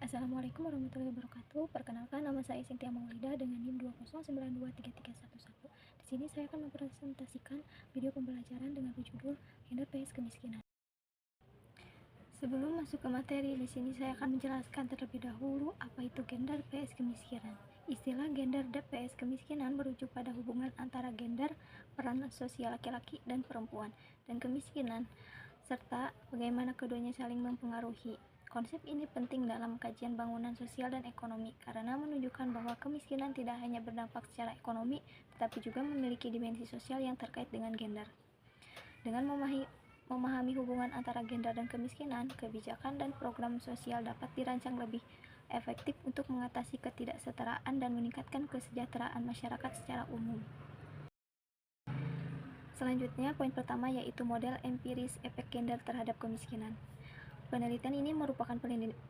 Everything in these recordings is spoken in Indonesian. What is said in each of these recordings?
Assalamualaikum warahmatullahi wabarakatuh. Perkenalkan, nama saya Cynthia Maulida dengan NIM 2092331. Di sini saya akan mempresentasikan video pembelajaran dengan berjudul Gender vs Kemiskinan. Sebelum masuk ke materi, di sini saya akan menjelaskan terlebih dahulu apa itu gender vs kemiskinan. Istilah gender vs kemiskinan merujuk pada hubungan antara gender, peran sosial laki-laki dan perempuan, dan kemiskinan, serta bagaimana keduanya saling mempengaruhi. Konsep ini penting dalam kajian bangunan sosial dan ekonomi karena menunjukkan bahwa kemiskinan tidak hanya berdampak secara ekonomi, tetapi juga memiliki dimensi sosial yang terkait dengan gender. Dengan memahami hubungan antara gender dan kemiskinan, kebijakan dan program sosial dapat dirancang lebih efektif untuk mengatasi ketidaksetaraan dan meningkatkan kesejahteraan masyarakat secara umum. Selanjutnya, poin pertama yaitu model empiris efek gender terhadap kemiskinan. Penelitian ini merupakan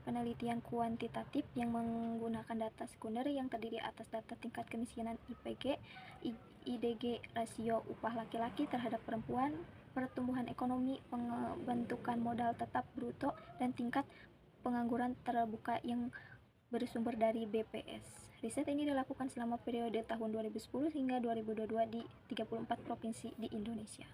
penelitian kuantitatif yang menggunakan data sekunder yang terdiri atas data tingkat kemiskinan IPG, IDG, rasio upah laki-laki terhadap perempuan, pertumbuhan ekonomi, pembentukan modal tetap bruto, dan tingkat pengangguran terbuka yang bersumber dari BPS. Riset ini dilakukan selama periode tahun 2010 hingga 2022 di 34 provinsi di Indonesia.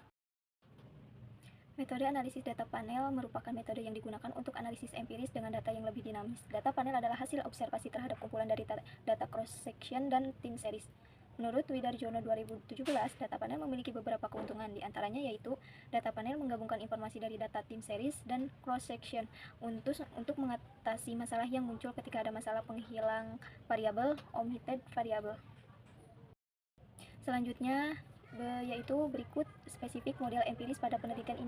Metode analisis data panel merupakan metode yang digunakan untuk analisis empiris dengan data yang lebih dinamis. Data panel adalah hasil observasi terhadap kumpulan dari data cross-section dan tim series. Menurut Widarjono 2017, data panel memiliki beberapa keuntungan, diantaranya yaitu data panel menggabungkan informasi dari data tim series dan cross-section untuk mengatasi masalah yang muncul ketika ada masalah penghilang variabel, omitted variable. Selanjutnya yaitu berikut spesifik model empiris pada penelitian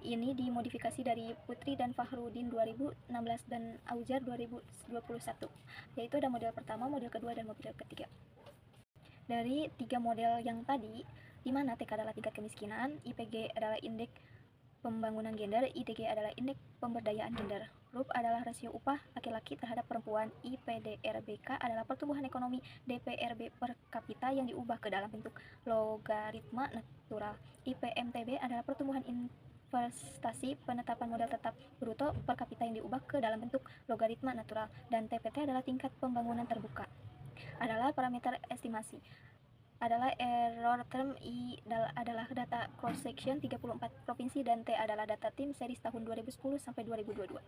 ini dimodifikasi dari Putri dan Fahrudin 2016 dan Aujar 2021, yaitu ada model pertama, model kedua, dan model ketiga. Dari tiga model yang tadi, di mana TK adalah tingkat kemiskinan, IPG adalah indeks pembangunan gender, IDG adalah indeks pemberdayaan gender, RUP adalah rasio upah laki-laki terhadap perempuan, IPDRBK adalah pertumbuhan ekonomi, DPRB per kapita yang diubah ke dalam bentuk logaritma natural, IPMTB adalah pertumbuhan investasi penetapan modal tetap bruto per kapita yang diubah ke dalam bentuk logaritma natural, dan TPT adalah tingkat pembangunan terbuka. Adalah parameter estimasi. Adalah error term, I adalah data cross section 34 provinsi, dan T adalah data tim series tahun 2010 sampai 2022.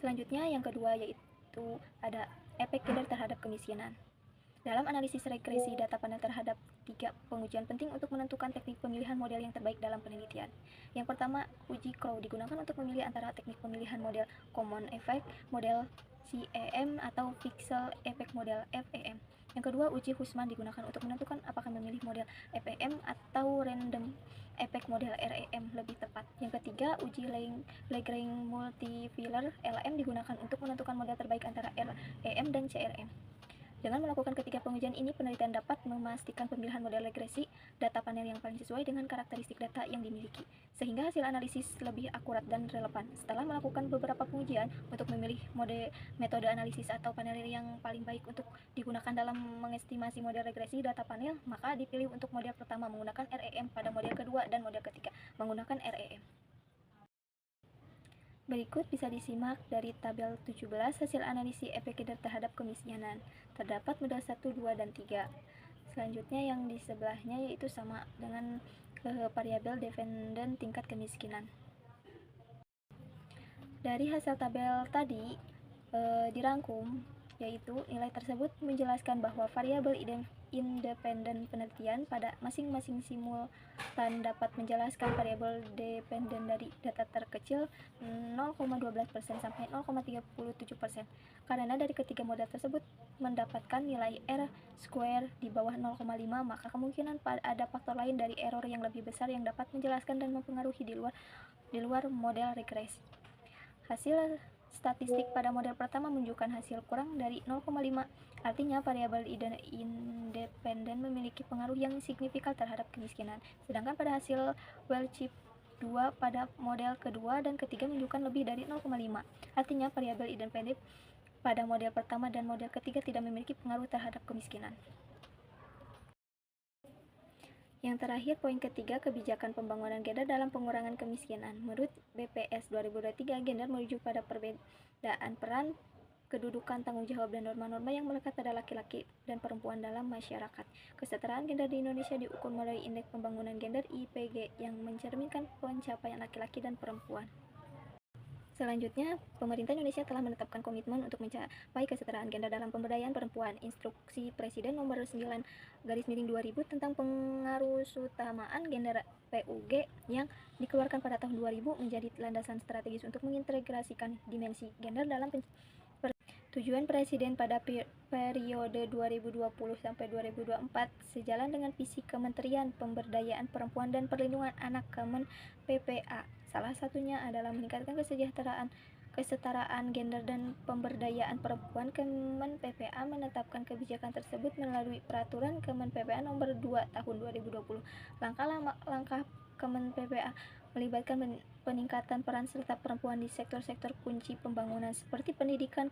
Selanjutnya yang kedua yaitu ada efek gender terhadap kemiskinan. Dalam analisis regresi data panel terhadap tiga pengujian penting untuk menentukan teknik pemilihan model yang terbaik dalam penelitian. Yang pertama, uji Crow digunakan untuk memilih antara teknik pemilihan model Common Effect, model CEM, atau Pixel Effect model FEM. Yang kedua, uji Hussman digunakan untuk menentukan apakah memilih model FEM atau Random Effect model REM lebih tepat. Yang ketiga, uji Lagrange Multiplier LM digunakan untuk menentukan model terbaik antara REM dan CRM. Dengan melakukan ketiga pengujian ini, penelitian dapat memastikan pemilihan model regresi data panel yang paling sesuai dengan karakteristik data yang dimiliki, sehingga hasil analisis lebih akurat dan relevan. Setelah melakukan beberapa pengujian untuk memilih metode analisis atau panel yang paling baik untuk digunakan dalam mengestimasi model regresi data panel, maka dipilih untuk model pertama menggunakan REM, pada model kedua dan model ketiga menggunakan REM. Berikut bisa disimak dari tabel 17 hasil analisis efek gender terhadap kemiskinan. Terdapat model 1, 2, dan 3. Selanjutnya yang di sebelahnya yaitu sama dengan variabel dependen tingkat kemiskinan. Dari hasil tabel tadi dirangkum, yaitu nilai tersebut menjelaskan bahwa variabel independen penelitian pada masing-masing simultan dapat menjelaskan variabel dependen dari data terkecil 0,12% sampai 0,37%. Karena dari ketiga model tersebut mendapatkan nilai R square di bawah 0,5, maka kemungkinan ada faktor lain dari error yang lebih besar yang dapat menjelaskan dan mempengaruhi di luar model regresi. Hasil statistik pada model pertama menunjukkan hasil kurang dari 0,5, artinya variabel independen memiliki pengaruh yang signifikan terhadap kemiskinan. Sedangkan pada hasil Well-Chip 2 pada model kedua dan ketiga menunjukkan lebih dari 0,5, artinya variabel independen pada model pertama dan model ketiga tidak memiliki pengaruh terhadap kemiskinan. Yang terakhir, poin ketiga, kebijakan pembangunan gender dalam pengurangan kemiskinan. Menurut BPS 2023, gender merujuk pada perbedaan peran, kedudukan, tanggung jawab, dan norma-norma yang melekat pada laki-laki dan perempuan dalam masyarakat. Kesetaraan gender di Indonesia diukur melalui Indeks Pembangunan Gender (IPG) yang mencerminkan pencapaian laki-laki dan perempuan. Selanjutnya, pemerintah Indonesia telah menetapkan komitmen untuk mencapai kesetaraan gender dalam pemberdayaan perempuan. Instruksi Presiden Nomor 9/2000 tentang pengarusutamaan gender (PUG) yang dikeluarkan pada tahun 2000 menjadi landasan strategis untuk mengintegrasikan dimensi gender dalam tujuan Presiden pada periode 2020 sampai 2024 sejalan dengan visi Kementerian Pemberdayaan Perempuan dan Perlindungan Anak Kemen PPA. Salah satunya adalah meningkatkan kesetaraan gender dan pemberdayaan perempuan. Kemen PPA menetapkan kebijakan tersebut melalui Peraturan Kemen PPA Nomor 2 Tahun 2020. Langkah Kemen PPA melibatkan peningkatan peran serta perempuan di sektor-sektor kunci pembangunan seperti pendidikan,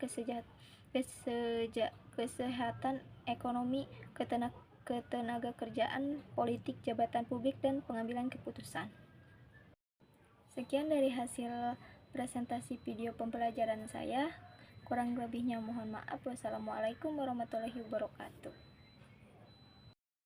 kesehatan, ekonomi, ketenagakerjaan, politik, jabatan publik, dan pengambilan keputusan. Sekian dari hasil presentasi video pembelajaran saya. Kurang lebihnya mohon maaf. Wassalamualaikum warahmatullahi wabarakatuh.